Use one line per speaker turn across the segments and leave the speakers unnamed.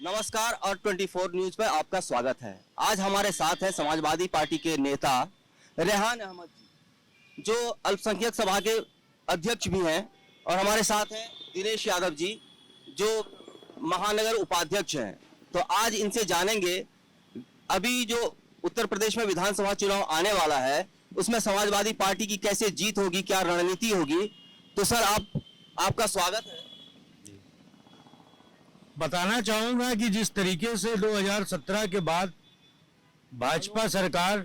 नमस्कार और 24 न्यूज पर आपका स्वागत है। आज हमारे साथ है समाजवादी पार्टी के नेता रेहान अहमद जी, जो अल्पसंख्यक सभा के अध्यक्ष भी हैं, और हमारे साथ हैं दिनेश यादव जी, जो महानगर उपाध्यक्ष हैं। तो आज इनसे जानेंगे अभी जो उत्तर प्रदेश में विधानसभा चुनाव आने वाला है, उसमें समाजवादी पार्टी की कैसे जीत होगी, क्या रणनीति होगी। तो सर आपका स्वागत है।
बताना चाहूंगा कि जिस तरीके से 2017 के बाद भाजपा सरकार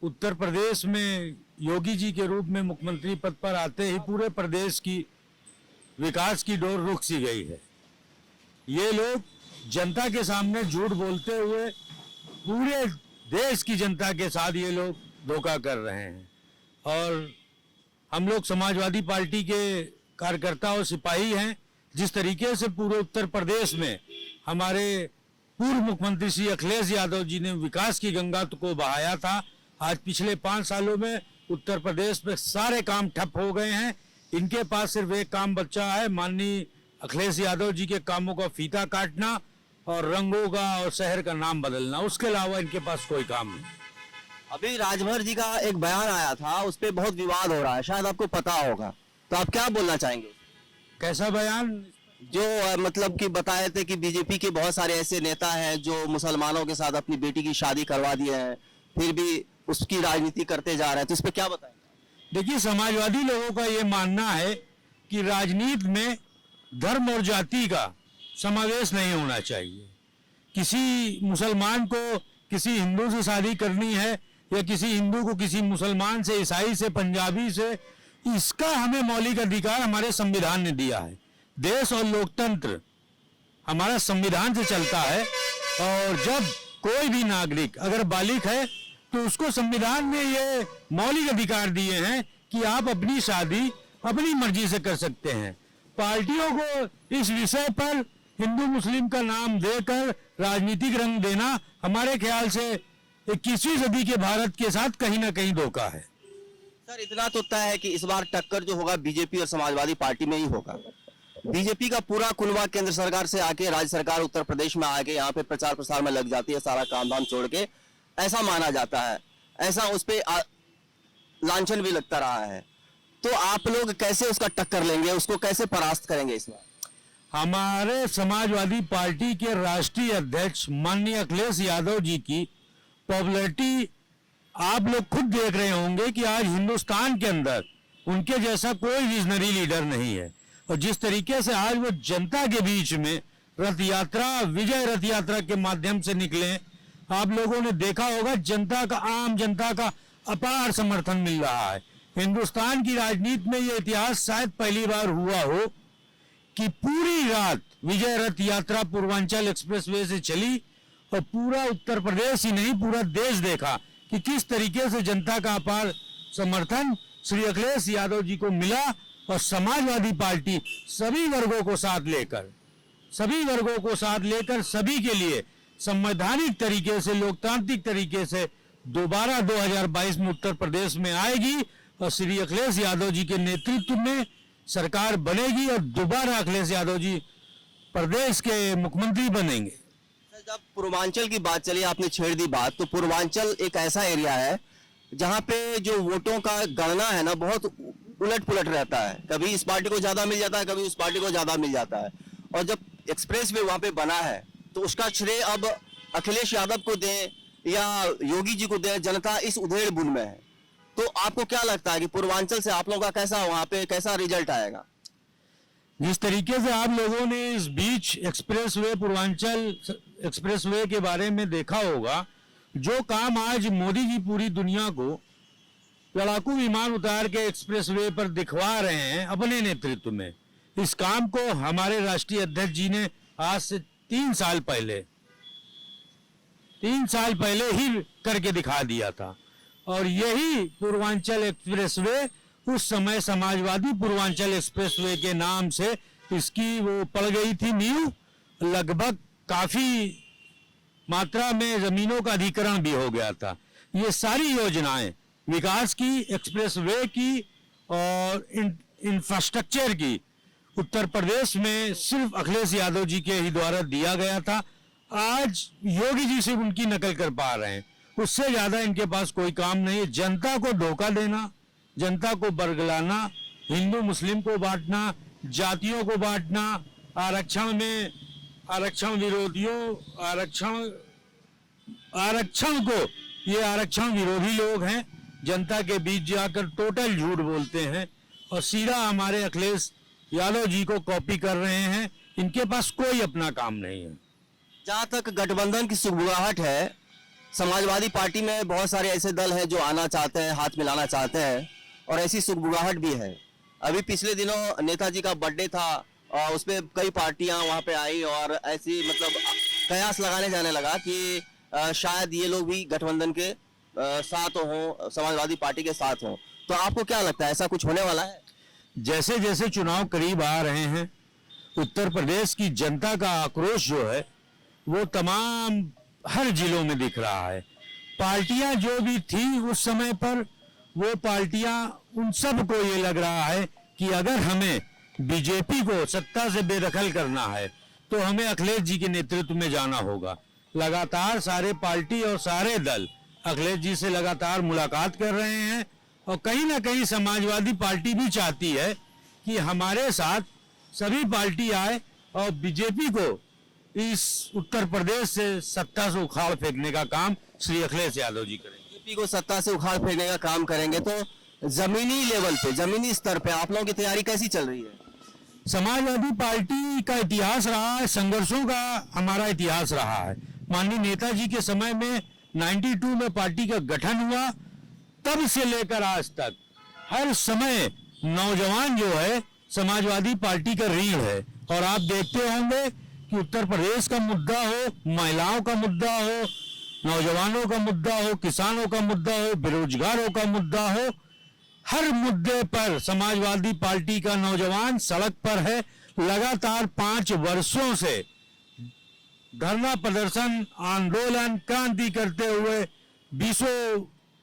उत्तर प्रदेश में योगी जी के रूप में मुख्यमंत्री पद पर आते ही पूरे प्रदेश की विकास की डोर रुक सी गई है। ये लोग जनता के सामने झूठ बोलते हुए पूरे देश की जनता के साथ ये लोग धोखा कर रहे हैं, और हम लोग समाजवादी पार्टी के कार्यकर्ता और सिपाही हैं। जिस तरीके से पूरे उत्तर प्रदेश में हमारे पूर्व मुख्यमंत्री श्री अखिलेश यादव जी ने विकास की गंगा को बहाया था, आज पिछले 5 सालों में उत्तर प्रदेश में सारे काम ठप हो गए हैं। इनके पास सिर्फ एक काम बचा है, माननीय अखिलेश यादव जी के कामों का फीता काटना और रंगों का और शहर का नाम बदलना। उसके अलावा इनके पास कोई काम नहीं।
अभी राजभर जी का एक बयान आया था, उस पर बहुत विवाद हो रहा है, शायद आपको पता होगा। तो आप क्या बोलना चाहेंगे?
कैसा बयान?
जो मतलब कि बताए थे कि बीजेपी के बहुत सारे ऐसे नेता हैं जो मुसलमानों के साथ अपनी बेटी की शादी करवा दिए हैं, फिर भी उसकी राजनीति करते जा रहे हैं। तो इस पे क्या बताएंगे?
देखिए, समाजवादी लोगों का ये मानना है कि राजनीति में धर्म और जाति का समावेश नहीं होना चाहिए। किसी मुसलमान को किसी हिंदू से शादी करनी है या किसी हिंदू को किसी मुसलमान से, ईसाई से, पंजाबी से, इसका हमें मौलिक अधिकार हमारे संविधान ने दिया है। देश और लोकतंत्र हमारा संविधान से चलता है, और जब कोई भी नागरिक अगर बालिग है तो उसको संविधान ने ये मौलिक अधिकार दिए हैं कि आप अपनी शादी अपनी मर्जी से कर सकते हैं। पार्टियों को इस विषय पर हिंदू मुस्लिम का नाम देकर राजनीतिक रंग देना हमारे ख्याल से 21वीं सदी के भारत के साथ कहीं ना कहीं धोखा है।
सर, इतना तो तय है कि इस बार टक्कर जो होगा बीजेपी और समाजवादी पार्टी में ही होगा। बीजेपी का पूरा कुनबा केंद्र सरकार से आके राज्य सरकार उत्तर प्रदेश में आके यहाँ पे प्रचार प्रसार में लग जाती है, सारा काम धाम छोड़ के, ऐसा माना जाता है। ऐसा उस पे लांछन भी लगता रहा है। तो आप लोग कैसे उसका टक्कर लेंगे, उसको कैसे परास्त करेंगे इस बार?
हमारे समाजवादी पार्टी के राष्ट्रीय अध्यक्ष माननीय अखिलेश यादव जी की पॉपुलैरिटी आप लोग खुद देख रहे होंगे कि आज हिंदुस्तान के अंदर उनके जैसा कोई विजनरी लीडर नहीं है। और जिस तरीके से आज वो जनता के बीच में रथ यात्रा, विजय रथ यात्रा के माध्यम से निकले, आप लोगों ने देखा होगा जनता का, आम जनता का अपार समर्थन मिल रहा है। हिंदुस्तान की राजनीति में ये इतिहास शायद पहली बार हुआ हो कि पूरी रात विजय रथ यात्रा पूर्वांचल एक्सप्रेसवे से चली, और पूरा उत्तर प्रदेश ही नहीं पूरा देश देखा कि किस तरीके से जनता का अपार समर्थन श्री अखिलेश यादव जी को मिला। और समाजवादी पार्टी सभी वर्गों को साथ लेकर सभी के लिए संवैधानिक तरीके से, लोकतांत्रिक तरीके से दोबारा 2022 में उत्तर प्रदेश में आएगी, और श्री अखिलेश यादव जी के नेतृत्व में सरकार बनेगी, और दोबारा अखिलेश यादव जी प्रदेश के मुख्यमंत्री बनेंगे।
जब पूर्वांचल की बात चली, आपने छेड़ दी बात, तो पूर्वांचल एक ऐसा एरिया है जहाँ पे जो वोटों का गणना है ना, बहुत उलट पुलट रहता है। कभी इस पार्टी को ज्यादा मिल जाता है, कभी उस पार्टी को ज्यादा मिल जाता है। और जब एक्सप्रेस वे वहां पे बना है तो उसका श्रेय अब अखिलेश यादव को दें या योगी जी को दें, जनता इस उधेड़ बुन में है। तो आपको क्या लगता है कि पूर्वांचल से आप लोगों का कैसा वहां पे कैसा रिजल्ट आएगा?
जिस तरीके से आप लोगों ने इस बीच एक्सप्रेसवे, पूर्वांचल एक्सप्रेसवे के बारे में देखा होगा, जो काम आज मोदी जी पूरी दुनिया को लड़ाकू विमान उतार के एक्सप्रेसवे पर दिखवा रहे हैं अपने नेतृत्व में, इस काम को हमारे राष्ट्रीय अध्यक्ष जी ने आज से 3 साल पहले ही करके दिखा दिया था। और यही पूर्वांचल एक्सप्रेसवे उस समय समाजवादी पूर्वांचल एक्सप्रेसवे के नाम से इसकी वो पड़ गई थी नींव। लगभग काफी मात्रा में जमीनों का अधिग्रहण भी हो गया था। ये सारी योजनाएं विकास की, एक्सप्रेसवे की और इंफ्रास्ट्रक्चर की, उत्तर प्रदेश में सिर्फ अखिलेश यादव जी के ही द्वारा दिया गया था। आज योगी जी सिर्फ उनकी नकल कर पा रहे हैं, उससे ज्यादा इनके पास कोई काम नहीं है। जनता को धोखा देना, जनता को बरगलाना, हिंदू मुस्लिम को बांटना, जातियों को बांटना, आरक्षण में आरक्षण विरोधियों, आरक्षण को, ये आरक्षण विरोधी लोग हैं, जनता के बीच जाकर टोटल झूठ बोलते हैं और सीधा हमारे अखिलेश यादव जी को कॉपी कर रहे हैं। इनके पास कोई अपना काम नहीं है।
जहां तक गठबंधन की सुगबुगाहट है, समाजवादी पार्टी में बहुत सारे ऐसे दल हैं जो आना चाहते हैं, हाथ मिलाना चाहते हैं, और ऐसी सुगबुगाहट भी है। अभी पिछले दिनों नेताजी का बर्थडे था और उसमें कई पार्टियां वहां पे आई और ऐसी मतलब कयास लगाने जाने लगा कि शायद ये लोग भी गठबंधन के साथ हों, समाजवादी पार्टी के साथ हों। तो आपको क्या लगता है, ऐसा कुछ होने वाला है?
जैसे जैसे चुनाव करीब आ रहे हैं, उत्तर प्रदेश की जनता का आक्रोश जो है वो तमाम हर जिलों में दिख रहा है। पार्टियां जो भी थी उस समय पर, वो पार्टियां, उन सब को ये लग रहा है कि अगर हमें बीजेपी को सत्ता से बेदखल करना है तो हमें अखिलेश जी के नेतृत्व में जाना होगा। लगातार सारे पार्टी और सारे दल अखिलेश जी से लगातार मुलाकात कर रहे हैं और कहीं ना कहीं समाजवादी पार्टी भी चाहती है कि हमारे साथ सभी पार्टी आए और बीजेपी को इस उत्तर प्रदेश से सत्ता से उखाड़ फेंकने का काम श्री अखिलेश यादव जी करेंगे।
बीजेपी को सत्ता से उखाड़ फेंकने का काम करेंगे। तो जमीनी लेवल पे, जमीनी स्तर पे आप लोगों की तैयारी कैसी चल रही है?
समाजवादी पार्टी का इतिहास रहा है, संघर्षों का हमारा इतिहास रहा है। माननीय नेताजी के समय में 92 में पार्टी का गठन हुआ, तब से लेकर आज तक हर समय नौजवान जो है समाजवादी पार्टी का रीढ़ है। और आप देखते होंगे कि उत्तर प्रदेश का मुद्दा हो, महिलाओं का मुद्दा हो, नौजवानों का मुद्दा हो, किसानों का मुद्दा हो, बेरोजगारों का मुद्दा हो, हर मुद्दे पर समाजवादी पार्टी का नौजवान सड़क पर है। लगातार 5 वर्षों से धरना प्रदर्शन, आंदोलन, क्रांति करते हुए, 20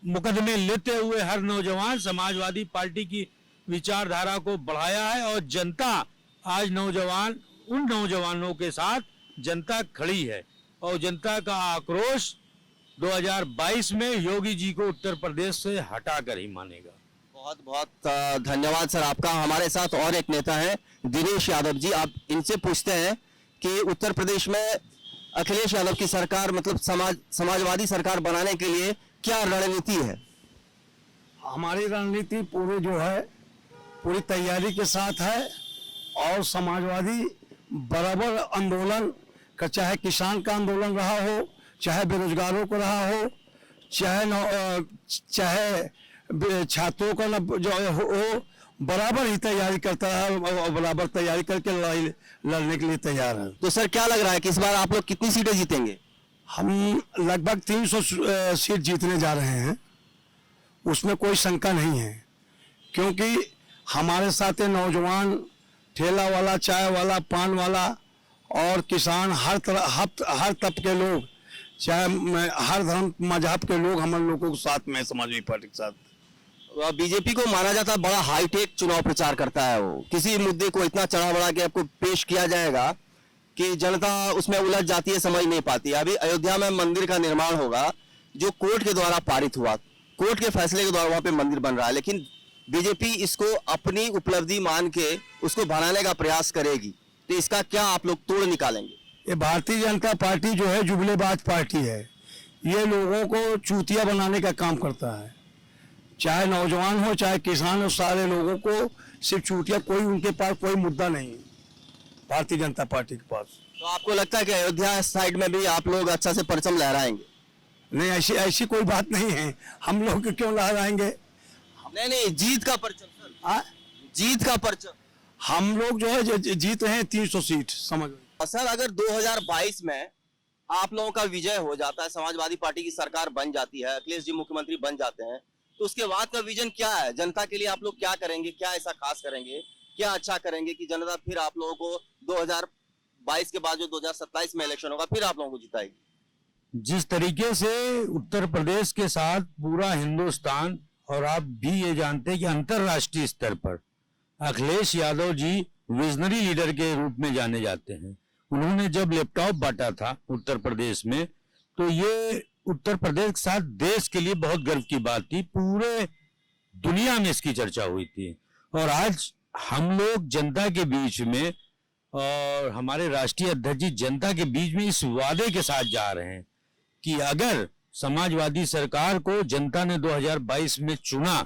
मुकदमे लेते हुए हर नौजवान समाजवादी पार्टी की विचारधारा को बढ़ाया है। और जनता आज नौजवान, उन नौजवानों के साथ जनता खड़ी है और जनता का आक्रोश 2022 में योगी जी को उत्तर प्रदेश से हटाकर ही मानेगा।
बहुत बहुत धन्यवाद सर आपका। हमारे साथ और एक नेता है दिनेश यादव जी। आप इनसे पूछते हैं कि उत्तर प्रदेश में अखिलेश यादव की सरकार, मतलब समाजवादी सरकार बनाने के लिए क्या रणनीति है?
हमारी रणनीति पूरी तैयारी के साथ है और समाजवादी बराबर आंदोलन का, चाहे किसान का आंदोलन रहा हो, चाहे बेरोजगारों को रहा हो, चाहे छात्रों का जो हो, बराबर ही तैयारी करता है और बराबर तैयारी करके लड़ाई लड़ने के लिए तैयार है।
तो सर क्या लग रहा है कि इस बार आप लोग कितनी सीटें जीतेंगे?
हम लगभग 300 सीट जीतने जा रहे हैं, उसमें कोई शंका नहीं है, क्योंकि हमारे साथ नौजवान, ठेला वाला, चाय वाला, पान वाला और किसान, हर तबके लोग, चाहे हर धर्म मजहब के लोग हम लोगों के साथ में, समाजवादी पार्टी के साथ।
बीजेपी को माना जाता है बड़ा हाईटेक चुनाव प्रचार करता है। वो किसी मुद्दे को इतना चढ़ा बढ़ा के आपको पेश किया जाएगा कि जनता उसमें उलझ जाती है, समझ नहीं पाती है। अभी अयोध्या में मंदिर का निर्माण होगा जो कोर्ट के द्वारा पारित हुआ, कोर्ट के फैसले के द्वारा वहां पे मंदिर बन रहा है, लेकिन बीजेपी इसको अपनी उपलब्धि मान के उसको बनाने का प्रयास करेगी। तो इसका क्या आप लोग तोड़ निकालेंगे?
ये भारतीय जनता पार्टी जो है जुमलेबाज पार्टी है। ये लोगों को चूतिया बनाने का काम करता है, चाहे नौजवान हो, चाहे किसान हो, सारे लोगों को सिर्फ चूतिया, कोई उनके पास कोई मुद्दा नहीं है भारतीय जनता पार्टी के पास।
तो आपको लगता है कि अयोध्या साइड में भी आप लोग अच्छा से परचम लहराएंगे?
नहीं, ऐसी कोई बात नहीं है। हम लोग क्यों लहराएंगे?
नहीं, जीत का परचम सर, जीत का परचम।
हम लोग जो है जीत रहे हैं 300 सीट, समझ।
सर अगर 2022 में आप लोगों का विजय हो जाता है, समाजवादी पार्टी की सरकार बन जाती है, अखिलेश जी मुख्यमंत्री बन जाते हैं, तो उसके बाद का विजन क्या है? जनता के लिए आप लोग क्या करेंगे? क्या ऐसा खास करेंगे, क्या अच्छा करेंगे कि जनता फिर आप लोगों को 2022 के बाद जो 2027 में इलेक्शन होगा फिर आप लोगों को जिताएगी?
जिस तरीके से उत्तर प्रदेश के साथ पूरा हिंदुस्तान, और आप भी ये जानते हैं कि अंतर्राष्ट्रीय स्तर पर अखिलेश यादव जी विजनरी लीडर के रूप में जाने जाते हैं। उन्होंने जब लैपटॉप बांटा था उत्तर प्रदेश में, तो ये उत्तर प्रदेश के साथ देश के लिए बहुत गर्व की बात थी, पूरे दुनिया में इसकी चर्चा हुई थी। और आज हम लोग जनता के बीच में और हमारे राष्ट्रीय अध्यक्ष जी जनता के बीच में इस वादे के साथ जा रहे हैं कि अगर समाजवादी सरकार को जनता ने 2022 में चुना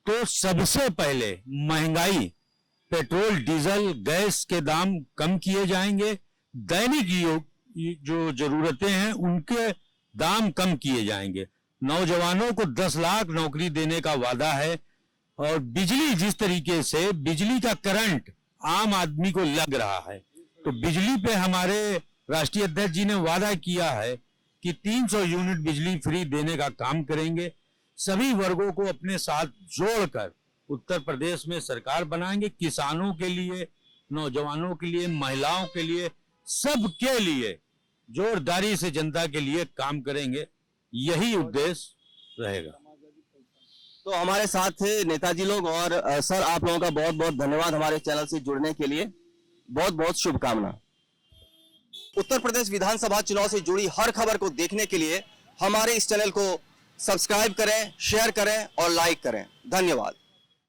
तो सबसे पहले महंगाई, पेट्रोल, डीजल, गैस के दाम कम किए जाएंगे, दैनिक जो जरूरतें हैं उनके दाम कम किए जाएंगे, नौजवानों को 10 लाख नौकरी देने का वादा है, और बिजली, जिस तरीके से बिजली का करंट आम आदमी को लग रहा है, तो बिजली पे हमारे राष्ट्रीय अध्यक्ष जी ने वादा किया है कि 300 यूनिट बिजली फ्री देने का काम करेंगे। सभी वर्गों को अपने साथ जोड़कर उत्तर प्रदेश में सरकार बनाएंगे, किसानों के लिए, नौजवानों के लिए, महिलाओं के लिए, सबके लिए जोरदारी से जनता के लिए काम करेंगे। यही उद्देश्य रहेगा।
तो हमारे साथ थे नेताजी लोग, और सर आप लोगों का बहुत बहुत धन्यवाद हमारे चैनल से जुड़ने के लिए, बहुत बहुत शुभकामना। उत्तर प्रदेश विधानसभा चुनाव से जुड़ी हर खबर को देखने के लिए हमारे इस चैनल को सब्सक्राइब करें, शेयर करें और लाइक करें। धन्यवाद।